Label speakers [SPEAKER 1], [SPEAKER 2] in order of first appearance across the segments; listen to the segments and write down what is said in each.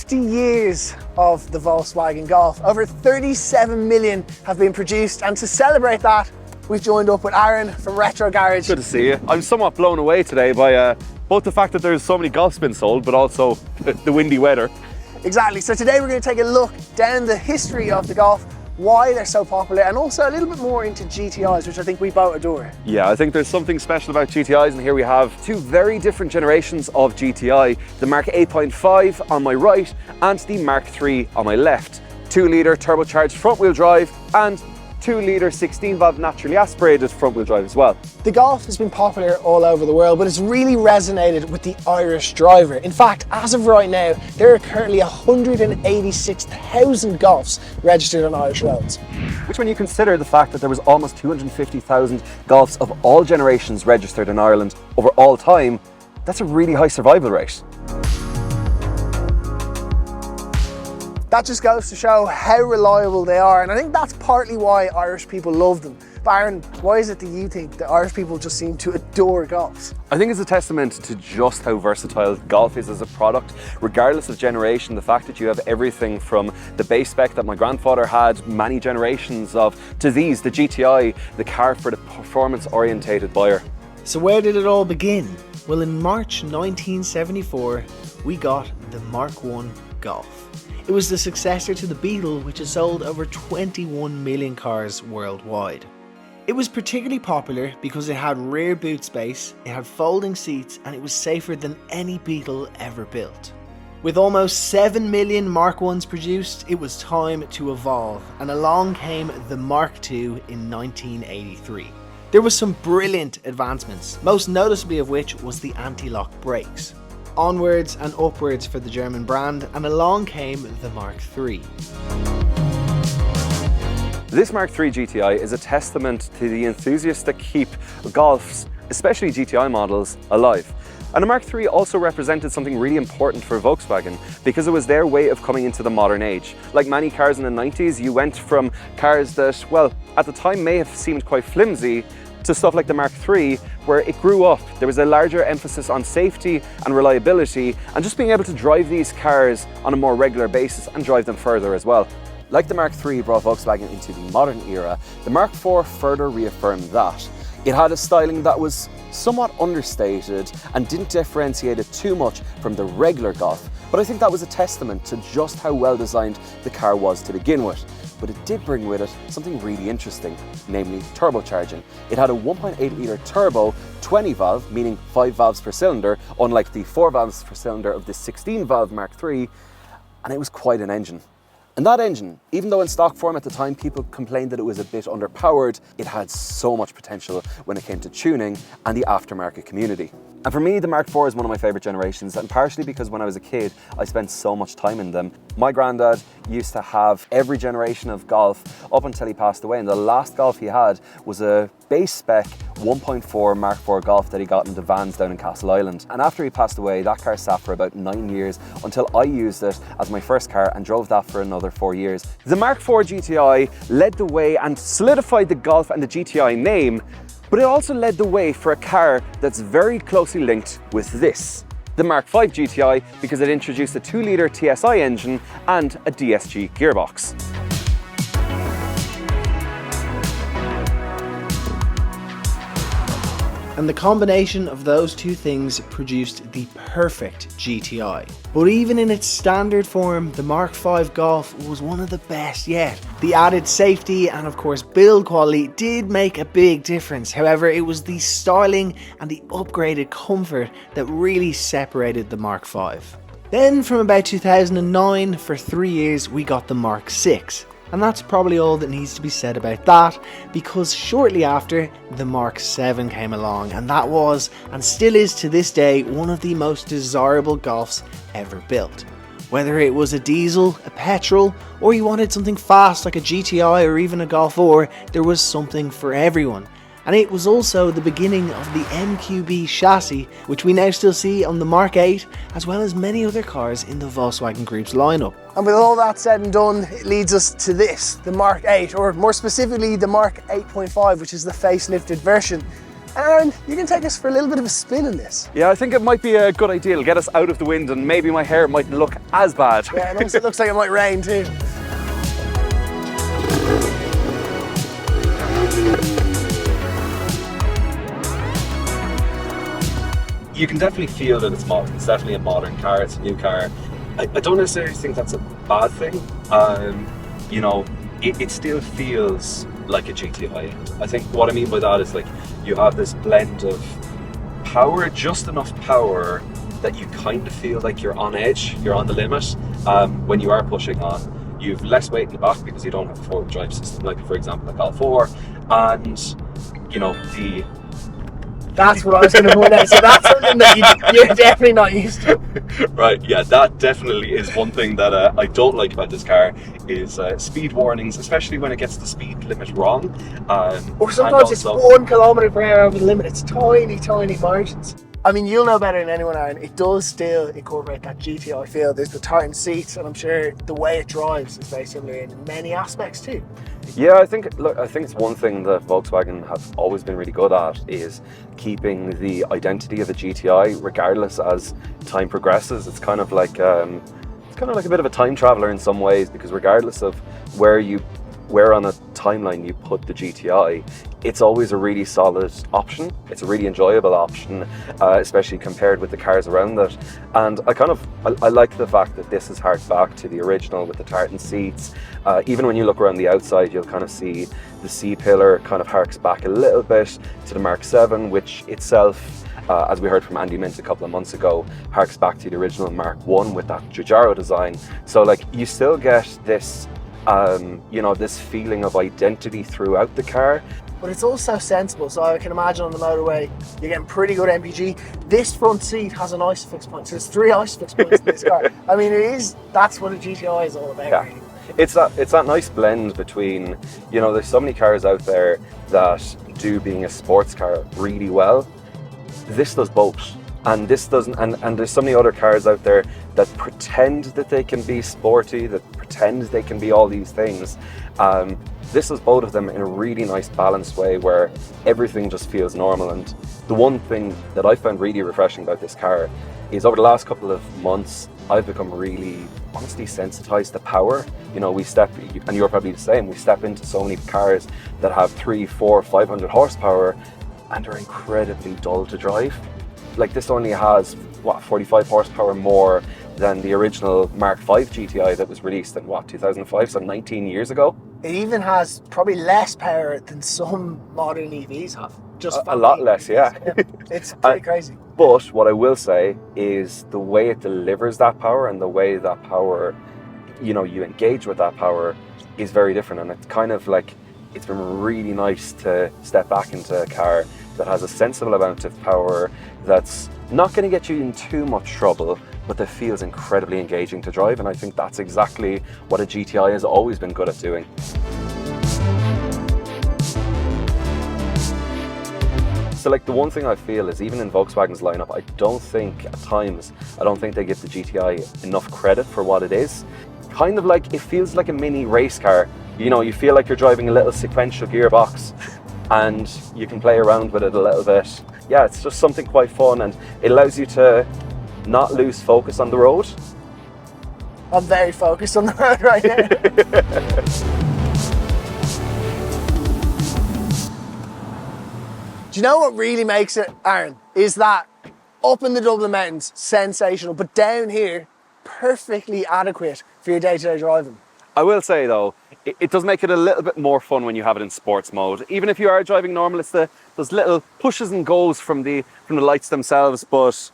[SPEAKER 1] 50 years of the Volkswagen Golf. Over 37 million have been produced, and to celebrate that, we've joined up with Aaron from Retro Garage.
[SPEAKER 2] Good to see you. I'm somewhat blown away today by both the fact that there's so many Golfs been sold, but also the windy weather.
[SPEAKER 1] Exactly, so today we're going to take a look down the history of the Golf, why they're so popular, and also a little bit more into GTIs, which I think we both adore.
[SPEAKER 2] Yeah, I think there's something special about GTIs, and here we have two very different generations of GTI. The Mark 8.5 on my right and the Mark 3 on my left. 2-litre turbocharged front-wheel drive and 2-litre 16-valve naturally aspirated front-wheel drive as well.
[SPEAKER 1] The Golf has been popular all over the world, but it's really resonated with the Irish driver. In fact, as of right now, there are currently 186,000 Golfs registered on Irish roads.
[SPEAKER 2] Which, when you consider the fact that there was almost 250,000 Golfs of all generations registered in Ireland over all time, that's a really high survival rate.
[SPEAKER 1] That just goes to show how reliable they are, and I think that's partly why Irish people love them. But Aaron, why is it that you think that Irish people just seem to adore Golfs?
[SPEAKER 2] I think it's a testament to just how versatile Golf is as a product, regardless of generation. The fact that you have everything from the base spec that my grandfather had many generations of, to these, the GTI, the car for the performance-orientated buyer.
[SPEAKER 3] So where did it all begin? Well, in March 1974, we got the Mark 1 Golf. It was the successor to the Beetle, which has sold over 21 million cars worldwide. It was particularly popular because it had rear boot space, it had folding seats, and it was safer than any Beetle ever built. With almost 7 million Mark 1s produced, it was time to evolve, and along came the Mark 2 in 1983. There was some brilliant advancements, most noticeably of which was the anti-lock brakes. Onwards and upwards for the German brand, and along came the Mark III.
[SPEAKER 2] This Mark III GTI is a testament to the enthusiasts that keep Golfs, especially GTI models, alive. And the Mark III also represented something really important for Volkswagen because it was their way of coming into the modern age. Like many cars in the 90s, you went from cars that, well, at the time may have seemed quite flimsy, to stuff like the Mark III, where it grew up. There was a larger emphasis on safety and reliability, and just being able to drive these cars on a more regular basis and drive them further as well. Like the Mark III brought Volkswagen into the modern era, the Mark IV further reaffirmed that. It had a styling that was somewhat understated and didn't differentiate it too much from the regular Golf, but I think that was a testament to just how well designed the car was to begin with. But it did bring with it something really interesting, namely turbocharging. It had a 1.8-litre turbo, 20-valve, meaning 5 valves per cylinder, unlike the 4 valves per cylinder of the 16-valve Mark III, and it was quite an engine. And that engine, even though in stock form at the time people complained that it was a bit underpowered, it had so much potential when it came to tuning and the aftermarket community. And for me, the Mark IV is one of my favourite generations, and partially because when I was a kid, I spent so much time in them. My granddad used to have every generation of Golf up until he passed away, and the last Golf he had was a base spec 1.4 Mark IV Golf that he got in the vans down in Castle Island. And after he passed away, that car sat for about 9 years until I used it as my first car and drove that for another 4 years. The Mark IV GTI led the way and solidified the Golf and the GTI name, but it also led the way for a car that's very closely linked with this, the Mark V GTI, because it introduced a 2-litre TSI engine and a DSG gearbox.
[SPEAKER 3] And the combination of those two things produced the perfect GTI. But even in its standard form, the Mark V Golf was one of the best yet. The added safety and of course build quality did make a big difference. However, it was the styling and the upgraded comfort that really separated the Mark V. Then from about 2009, for 3 years, we got the Mark VI. And that's probably all that needs to be said about that, because shortly after, the Mark VII came along, and that was, and still is to this day, one of the most desirable Golfs ever built. Whether it was a diesel, a petrol, or you wanted something fast like a GTI or even a Golf R, there was something for everyone. And it was also the beginning of the MQB chassis, which we now still see on the Mark 8, as well as many other cars in the Volkswagen Group's lineup.
[SPEAKER 1] And with all that said and done, it leads us to this, the Mark 8, or more specifically the Mark 8.5, which is the facelifted version. Aaron, you can take us for a little bit of a spin in this.
[SPEAKER 2] Yeah, I think it might be a good idea. It'll get us out of the wind and maybe my hair mightn't look as bad.
[SPEAKER 1] Yeah, and also it looks like it might rain too.
[SPEAKER 2] You can definitely feel that it's modern. It's definitely a modern car. It's a new car. I don't necessarily think that's a bad thing. You know, it still feels like a GTI. I think what I mean by that is like you have this blend of power, just enough power that you kind of feel like you're on edge, you're on the limit when you are pushing on. You've less weight in the back because you don't have a four-wheel drive system, like for example a Golf 4, and you know
[SPEAKER 1] That's what I was going to point out. So that's something that you're definitely not used to.
[SPEAKER 2] Right, yeah, that definitely is one thing that I don't like about this car is speed warnings, especially when it gets the speed limit wrong.
[SPEAKER 1] Or sometimes it's 1 kilometre per hour over the limit. It's tiny, tiny margins. I mean, you'll know better than anyone, Aaron. It does still incorporate that GTI feel. There's the tartan seats, and I'm sure the way it drives is very similar in many aspects too.
[SPEAKER 2] Yeah, I think it's one thing that Volkswagen have always been really good at is keeping the identity of a GTI regardless as time progresses. It's kind of like a bit of a time traveler in some ways, because regardless of where on a timeline you put the GTI, it's always a really solid option. It's a really enjoyable option, especially compared with the cars around it. And I like the fact that this is harked back to the original with the tartan seats. Even when you look around the outside, you'll kind of see the C-pillar kind of harks back a little bit to the Mark 7, which itself, as we heard from Andy Mint a couple of months ago, harks back to the original Mark 1 with that Giugiaro design. So like you still get this this feeling of identity throughout the car.
[SPEAKER 1] But it's also sensible, so I can imagine on the motorway you're getting pretty good MPG. This front seat has an ISOFIX point, so there's 3 ISOFIX points in this car. I mean, that's what a GTI is all about.
[SPEAKER 2] Yeah.
[SPEAKER 1] Really.
[SPEAKER 2] It's that nice blend between, there's so many cars out there that do being a sports car really well. This does both. And this doesn't, and there's so many other cars out there that pretend that they can be sporty, that pretend they can be all these things. This is both of them in a really nice balanced way where everything just feels normal. And the one thing that I found really refreshing about this car is over the last couple of months, I've become really, honestly, sensitized to power. We step, and you're probably the same, we step into so many cars that have 300, 400, 500 horsepower and are incredibly dull to drive. Like this only has, 45 horsepower more than the original Mark 5 GTI that was released in 2005, so 19 years ago.
[SPEAKER 1] It even has probably less power than some modern EVs have. Just
[SPEAKER 2] a lot less, yeah.
[SPEAKER 1] It's pretty crazy.
[SPEAKER 2] But what I will say is the way it delivers that power and the way that power, you engage with that power is very different. And it's kind of like, it's been really nice to step back into a car that has a sensible amount of power, that's not going to get you in too much trouble, but that feels incredibly engaging to drive. And I think that's exactly what a GTI has always been good at doing. So like the one thing I feel is even in Volkswagen's lineup, I don't think they give the GTI enough credit for what it is. Kind of like, it feels like a mini race car. You feel like you're driving a little sequential gearbox and you can play around with it a little bit. Yeah, it's just something quite fun, and it allows you to not lose focus on the road.
[SPEAKER 1] I'm very focused on the road right now. Do you know what really makes it, Aaron? Is that up in the Dublin mountains, sensational, but down here, perfectly adequate for your day-to-day driving.
[SPEAKER 2] I will say though, it does make it a little bit more fun when you have it in sports mode. Even if you are driving normal, it's those little pushes and goes from the lights themselves, but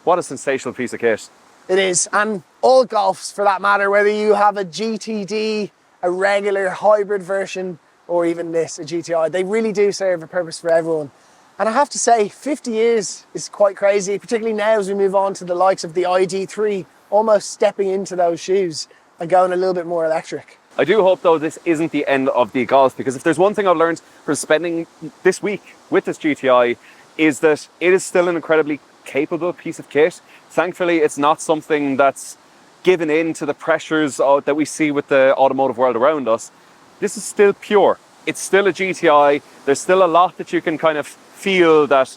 [SPEAKER 2] what a sensational piece of kit.
[SPEAKER 1] It is, and all Golfs for that matter, whether you have a GTD, a regular hybrid version, or even this, a GTI, they really do serve a purpose for everyone. And I have to say, 50 years is quite crazy, particularly now as we move on to the likes of the ID3, almost stepping into those shoes and going a little bit more electric.
[SPEAKER 2] I do hope though this isn't the end of the Golf, because if there's one thing I've learned from spending this week with this GTI is that it is still an incredibly capable piece of kit. Thankfully, it's not something that's given in to the pressures that we see with the automotive world around us. This is still pure. it's still a GTI. There's still a lot that you can kind of feel that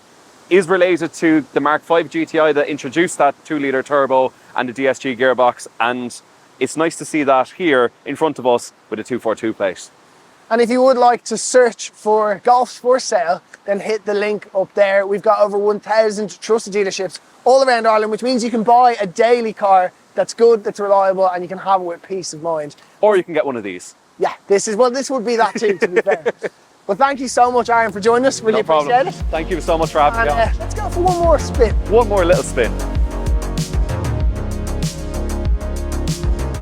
[SPEAKER 2] is related to the Mark V GTI that introduced that 2-litre turbo and the DSG gearbox, and it's nice to see that here in front of us with a 242 plate.
[SPEAKER 1] And if you would like to search for Golfs for sale, then hit the link up there. We've got over 1,000 trusted dealerships all around Ireland, which means you can buy a daily car that's good, that's reliable, and you can have it with peace of mind.
[SPEAKER 2] Or you can get one of these.
[SPEAKER 1] Yeah, this would be that too, to be fair. Well, thank you so much, Aaron, for joining us. Really
[SPEAKER 2] No problem.
[SPEAKER 1] appreciate it.
[SPEAKER 2] Appreciate it. Thank you so much for having me on.
[SPEAKER 1] Let's go for one more spin.
[SPEAKER 2] One more little spin.